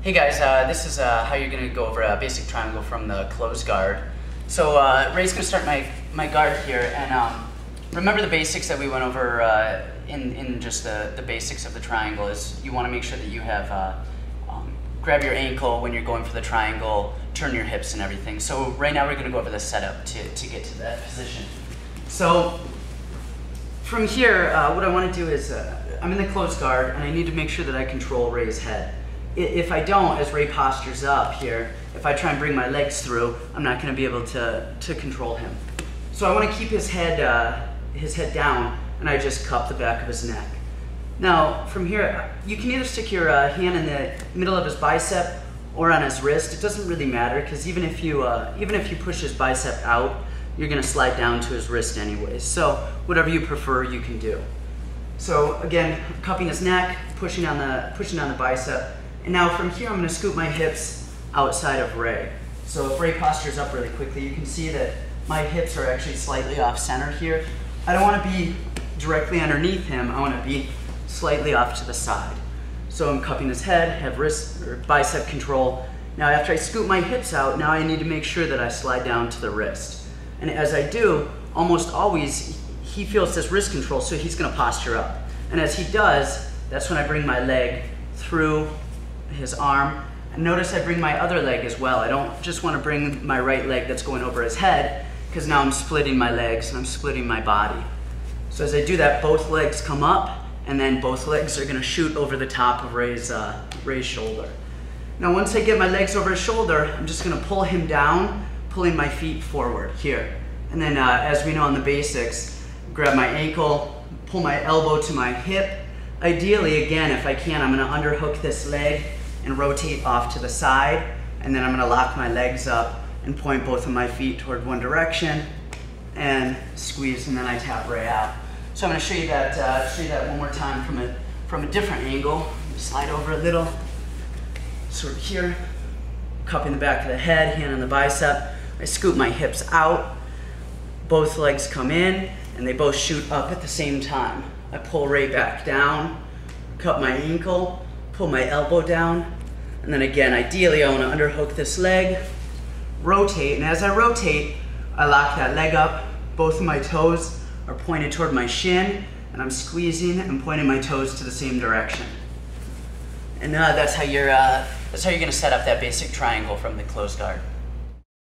Hey guys, this is how you're going to go over a basic triangle from the closed guard. So Ray's going to start my guard here, and remember the basics that we went over in just the basics of the triangle is you want to make sure that you have grab your ankle when you're going for the triangle, turn your hips and everything. So right now we're going to go over the setup to get to that position. So from here, what I want to do is I'm in the closed guard and I need to make sure that I control Ray's head. If I don't, as Ray postures up here, if I try and bring my legs through, I'm not going to be able to control him. So I want to keep his head down, and I just cup the back of his neck. Now, from here, you can either stick your hand in the middle of his bicep or on his wrist. It doesn't really matter, because even if you push his bicep out, you're going to slide down to his wrist anyways. So whatever you prefer, you can do. So again, cupping his neck, pushing on the bicep. And now from here, I'm going to scoop my hips outside of Ray. So if Ray postures up really quickly, you can see that my hips are actually slightly off center here. I don't want to be directly underneath him. I want to be slightly off to the side. So I'm cupping his head, have wrist or bicep control. Now after I scoop my hips out, now I need to make sure that I slide down to the wrist. And as I do, almost always he feels this wrist control, so he's going to posture up. And as he does, that's when I bring my leg through his arm. And notice I bring my other leg as well. I don't just want to bring my right leg that's going over his head, because now I'm splitting my legs and I'm splitting my body. So as I do that, both legs come up, and then both legs are going to shoot over the top of Ray's shoulder. Now once I get my legs over his shoulder, I'm just going to pull him down, pulling my feet forward here. And then as we know in the basics, grab my ankle, pull my elbow to my hip. Ideally, again, if I can, I'm going to underhook this leg and rotate off to the side, and then I'm going to lock my legs up and point both of my feet toward one direction and squeeze, and then I tap Ray out. So I'm going to show you that one more time from a different angle. Slide over a little, sort of here, cupping the back of the head, hand on the bicep. I scoop my hips out, both legs come in, and they both shoot up at the same time. I pull Ray back down, cup my ankle, pull my elbow down, and then again, ideally I want to underhook this leg, rotate, and as I rotate, I lock that leg up. Both of my toes are pointed toward my shin, and I'm squeezing and pointing my toes to the same direction. And that's how you're going to set up that basic triangle from the closed guard.